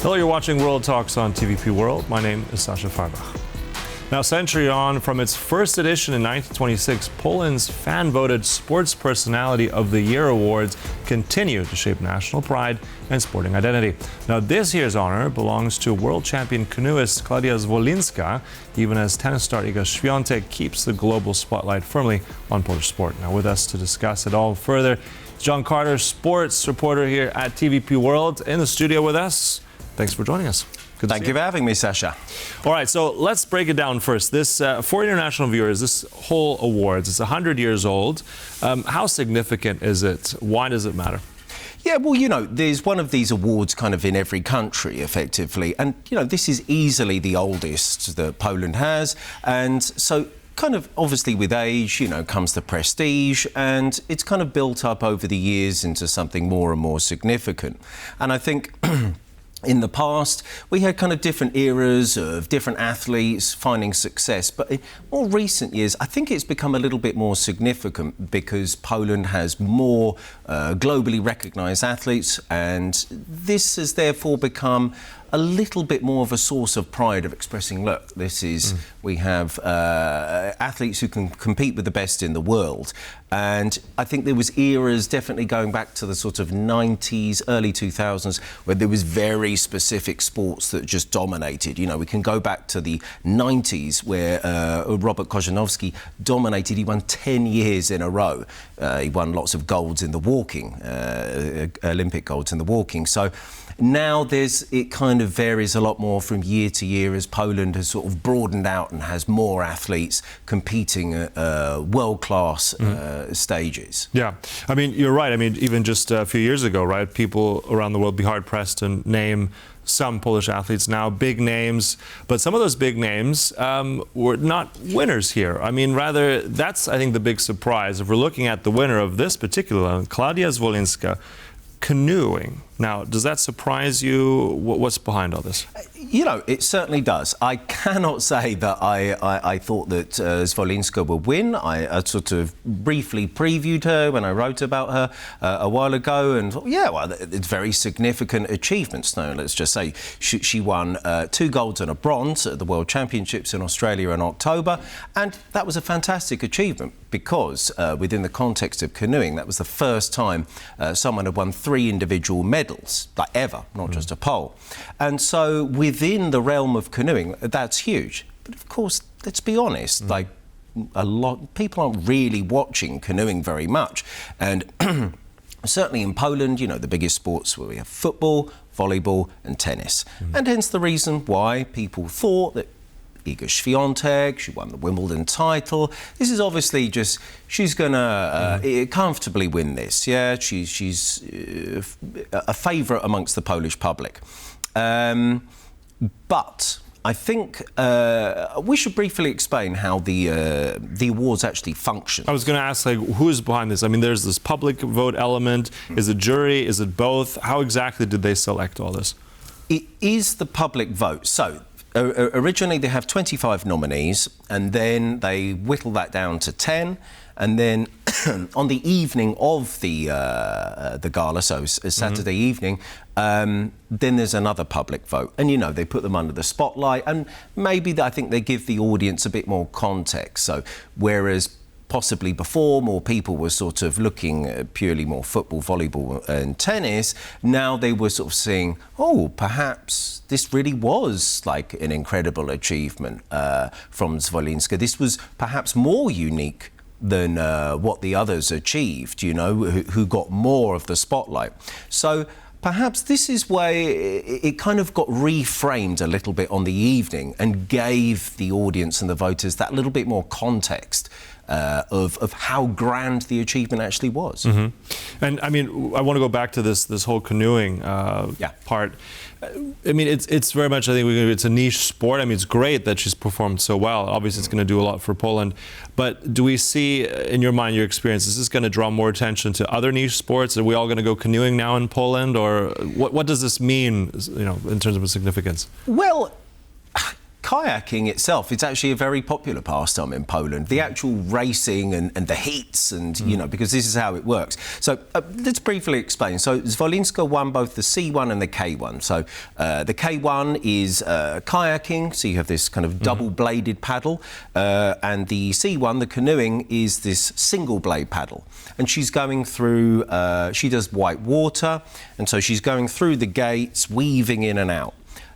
Hello, you're watching World Talks on TVP World. My name is Sascha Fahrbach. Now, a century on from its first edition in 1926, Poland's fan-voted Sports Personality of the Year awards continue to shape national pride and sporting identity. Now, this year's honor belongs to world champion canoeist Klaudia Zwolińska, even as tennis star Iga Świątek keeps the global spotlight firmly on Polish sport. Now, with us to discuss it all further, Jon Carter, sports reporter here at TVP World, in the studio with us. Thanks for joining us. Thank you for having me, Sascha. All right, so let's break it down first. This, for international viewers, this whole awards, it's 100 years old. How significant is it? Why does it matter? Yeah, well, you know, there's one of these awards kind of in every country, effectively. And, you know, this is easily the oldest that Poland has. And so kind of obviously with age, you know, comes the prestige, and it's kind of built up over the years into something more and more significant. And I think in the past, we had kind of different eras of different athletes finding success. But in more recent years, I think it's become a little bit more significant because Poland has more globally recognised athletes, and this has therefore become a little bit more of a source of pride of expressing, look, this is, we have athletes who can compete with the best in the world. And I think there was eras definitely going back to the sort of 90s, early 2000s, where there was very specific sports that just dominated. You know, we can go back to the 90s where Robert Korzeniowski dominated. He won 10 years in a row. He won lots of golds in the walking, Olympic golds in the walking. So now it kind of varies a lot more from year to year as Poland has sort of broadened out and has more athletes competing at world-class stages. Yeah, I mean, you're right. I mean, even just a few years ago, right, people around the world be hard-pressed to name some Polish athletes now, big names, but some of those big names were not winners here. I mean, rather, that's, I think, the big surprise. If we're looking at the winner of this particular one, Klaudia Zwolińska, canoeing. Now, does that surprise you? What's behind all this? You know, it certainly does. I cannot say that I thought that Zwolińska would win. I sort of briefly previewed her when I wrote about her a while ago, and thought, yeah, well, it's very significant achievements. Now, let's just say she won 2 golds and a bronze at the World Championships in Australia in October, and that was a fantastic achievement because within the context of canoeing, that was the first time someone had won 3 individual medals, like ever, not just a pole. And so within the realm of canoeing, that's huge. But of course, let's be honest, like a lot, people aren't really watching canoeing very much. And certainly in Poland, you know, the biggest sports where we have football, volleyball and tennis. And hence the reason why people thought that Iga Świątek, she won the Wimbledon title. This is obviously just, she's going to comfortably win this. Yeah, she's a favourite amongst the Polish public. But I think we should briefly explain how the awards actually function. I was going to ask, like, who's behind this? I mean, there's this public vote element. Is it jury? Is it both? How exactly did they select all this? It is the public vote. So originally they have 25 nominees, and then they whittle that down to 10, and then on the evening of the gala, so Saturday evening, then there's another public vote, and you know, they put them under the spotlight, and maybe I think they give the audience a bit more context. So whereas possibly before more people were sort of looking at purely more football, volleyball and tennis, now they were sort of saying, oh, perhaps this really was like an incredible achievement from Zwolińska. This was perhaps more unique than what the others achieved, you know, who got more of the spotlight. So perhaps this is why it kind of got reframed a little bit on the evening and gave the audience and the voters that little bit more context of how grand the achievement actually was. And I mean, I want to go back to this whole canoeing part. I mean, it's very much, I think it's a niche sport. I mean, it's great that she's performed so well. Obviously, it's going to do a lot for Poland. But do we see, in your mind, your experience, is this going to draw more attention to other niche sports? Are we all going to go canoeing now in Poland? Or what does this mean, you know, in terms of its significance? Well, kayaking itself, it's actually a very popular pastime in Poland. The actual racing and the heats and, you know, because this is how it works. So let's briefly explain. So Zwolińska won both the C1 and the K1. So the K1 is kayaking, so you have this kind of double-bladed paddle, and the C1, the canoeing, is this single-blade paddle. And she's going through, she does white water, and so she's going through the gates, weaving in and out.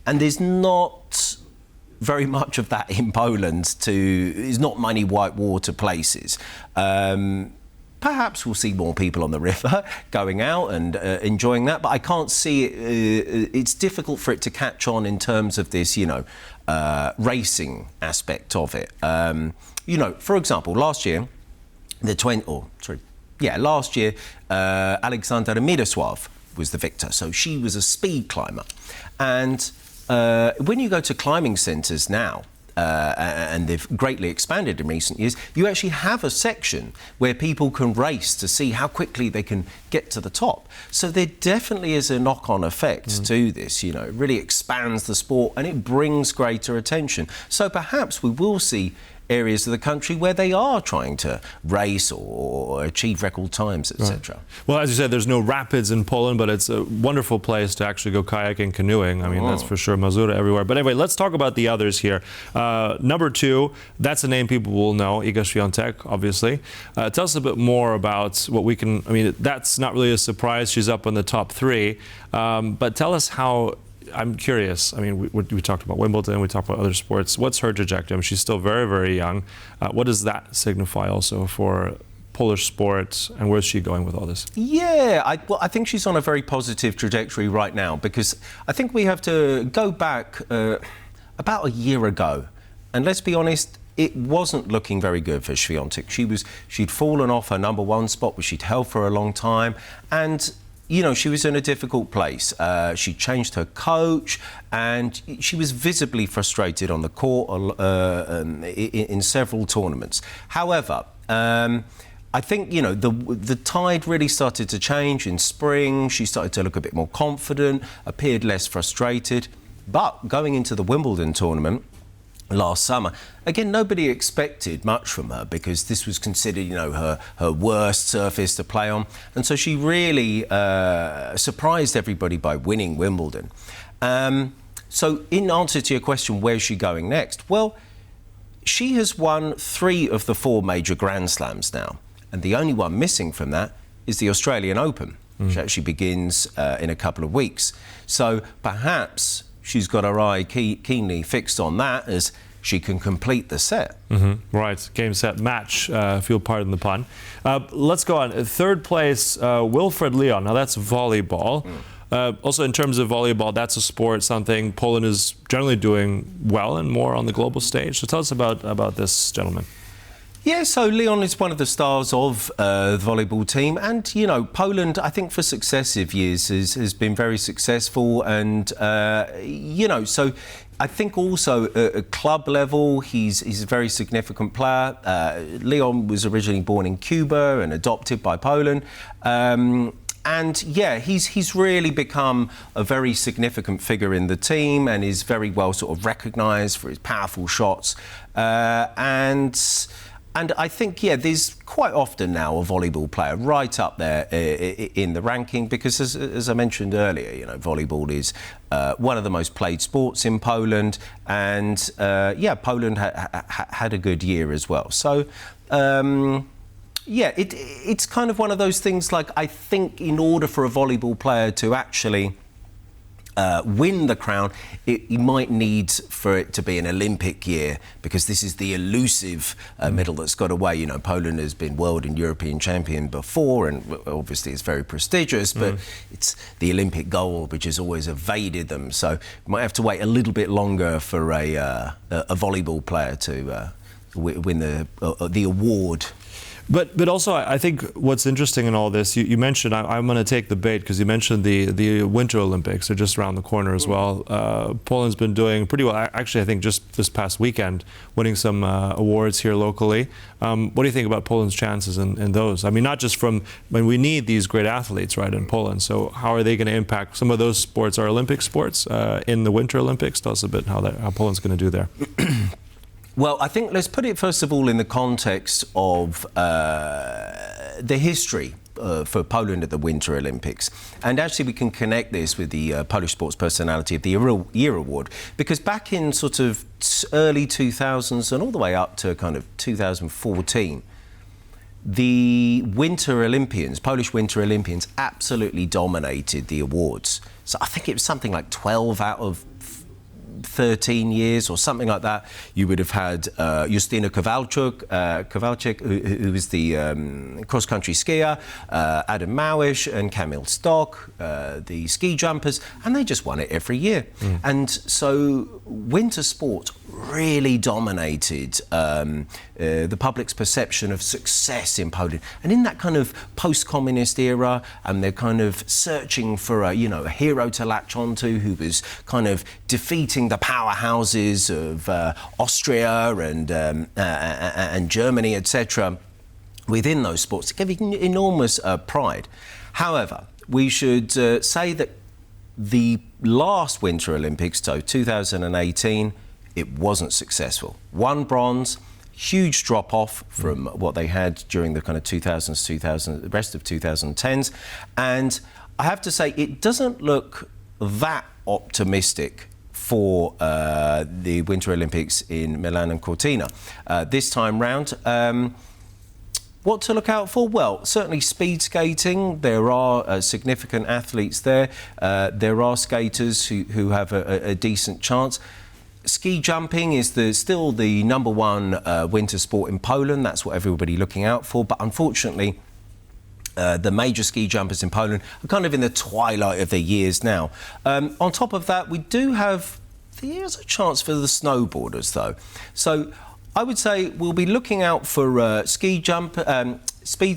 And there's not very much of that in Poland. There's not many white water places. Perhaps we'll see more people on the river going out and enjoying that, but I can't see it. It's difficult for it to catch on in terms of this, you know, racing aspect of it. You know, for example, last year, last year, Alexandra Mirosław was the victor. So she was a speed climber. And when you go to climbing centres now, and they've greatly expanded in recent years, you actually have a section where people can race to see how quickly they can get to the top. So there definitely is a knock-on effect to this, you know, it really expands the sport and it brings greater attention. So perhaps we will see areas of the country where they are trying to race or achieve record times, etc. Right. Well, as you said, there's no rapids in Poland, but it's a wonderful place to actually go kayaking, canoeing. I mean, that's for sure. Mazura everywhere. But anyway, let's talk about the others here. Number 2, that's a name people will know, Iga Świątek, obviously. Tell us a bit more about what we can, I mean, that's not really a surprise. She's up in the top 3. But tell us how, I'm curious. I mean, we talked about Wimbledon, we talked about other sports. What's her trajectory? I mean, she's still very, very young. What does that signify also for Polish sport, and where's she going with all this? Yeah, I think she's on a very positive trajectory right now, because I think we have to go back about a year ago, and let's be honest, it wasn't looking very good for Świątek. She'd fallen off her number 1 spot, which she'd held for a long time, and you know, she was in a difficult place. She changed her coach, and she was visibly frustrated on the court in several tournaments. However, I think, you know, the tide really started to change in spring. She started to look a bit more confident, appeared less frustrated. But going into the Wimbledon tournament last summer, again, nobody expected much from her because this was considered, you know, her worst surface to play on. And so she really surprised everybody by winning Wimbledon. So in answer to your question, where's she going next? Well, she has won 3 of the 4 major Grand Slams now. And the only one missing from that is the Australian Open, which actually begins in a couple of weeks. So perhaps she's got her eye keenly fixed on that as she can complete the set. Right, game, set, match, if you'll pardon the pun. Let's go on. 3rd place, Wilfried Leon. Now that's volleyball. Also in terms of volleyball, that's a sport, something Poland is generally doing well and more on the global stage. So tell us about this gentleman. Yeah, so Leon is one of the stars of the volleyball team, and you know, Poland, I think for successive years has been very successful, and you know, so I think also at club level he's a very significant player. Leon was originally born in Cuba and adopted by Poland. And yeah, he's really become a very significant figure in the team and is very well sort of recognised for his powerful shots. And I think, yeah, there's quite often now a volleyball player right up there in the ranking because, as I mentioned earlier, you know, volleyball is one of the most played sports in Poland, and yeah, Poland had a good year as well. So. Yeah, it's kind of one of those things, like, I think in order for a volleyball player to actually win the crown, you might need for it to be an Olympic year, because this is the elusive medal that's got away. You know, Poland has been world and European champion before, and obviously it's very prestigious, but it's the Olympic gold which has always evaded them. So you might have to wait a little bit longer for a volleyball player to win the award. But also, I think what's interesting in all this, you mentioned, I'm going to take the bait because you mentioned the Winter Olympics are just around the corner as well. Poland's been doing pretty well. Actually, I think just this past weekend, winning some awards here locally. What do you think about Poland's chances in those? I mean, not just from when we need these great athletes, right, in Poland. So how are they going to impact some of those sports, our Olympic sports, in the Winter Olympics? Tell us a bit how Poland's going to do there. Well, I think let's put it first of all in the context of the history for Poland at the Winter Olympics. And actually we can connect this with the Polish Sports Personality of the Year Award, because back in sort of early 2000s and all the way up to kind of 2014, the Winter Olympians, Polish Winter Olympians, absolutely dominated the awards. So I think it was something like 12 out of 13 years or something like that. You would have had Justyna Kowalczyk, who was the cross-country skier, Adam Małysz and Kamil Stok, the ski jumpers, and they just won it every year. And so winter sport really dominated the public's perception of success in Poland. And in that kind of post-communist era, and they're kind of searching for a hero to latch onto who was kind of defeating the powerhouses of Austria and Germany, etc. within those sports, giving enormous pride. However, we should say that the last Winter Olympics, so 2018, it wasn't successful. One bronze, huge drop-off from what they had during the kind of 2000s, the rest of 2010s. And I have to say, it doesn't look that optimistic for the Winter Olympics in Milan and Cortina this time round. What to look out for? Well, certainly speed skating. There are significant athletes there. There are skaters who have a decent chance. Ski jumping is still the #1 winter sport in Poland. That's what everybody's looking out for. But unfortunately, the major ski jumpers in Poland are kind of in the twilight of their years now. On top of that, we do have, there's a chance for the snowboarders though. So I would say we'll be looking out for speed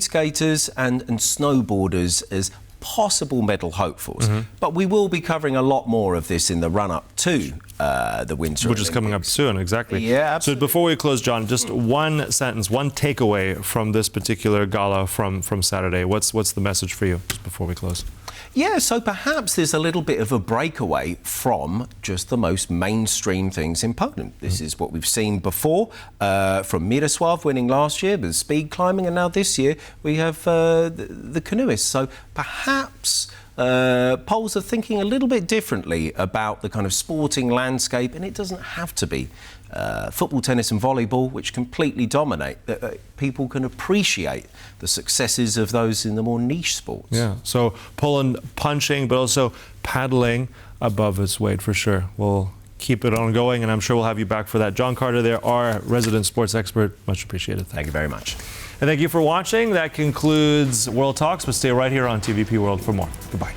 skaters and snowboarders as possible medal hopefuls. But we will be covering a lot more of this in the run-up to the Winter Olympics. Which is coming up soon, exactly. Yeah, absolutely. So before we close, Jon, just one sentence, one takeaway from this particular gala from Saturday. What's the message for you, just before we close? Yeah, so perhaps there's a little bit of a breakaway from just the most mainstream things in Poland. This is what we've seen before, from Mirosław winning last year with speed climbing, and now this year we have the canoeists. So perhaps Poles are thinking a little bit differently about the kind of sporting landscape, and it doesn't have to be football, tennis and volleyball, which completely dominate. People can appreciate the successes of those in the more niche sports. Yeah, so Poland punching, but also paddling above its weight for sure. We'll keep it ongoing, and I'm sure we'll have you back for that. Jon Carter there, our resident sports expert. Much appreciated. Thank you very much. And thank you for watching. That concludes World Talks, but stay right here on TVP World for more. Goodbye.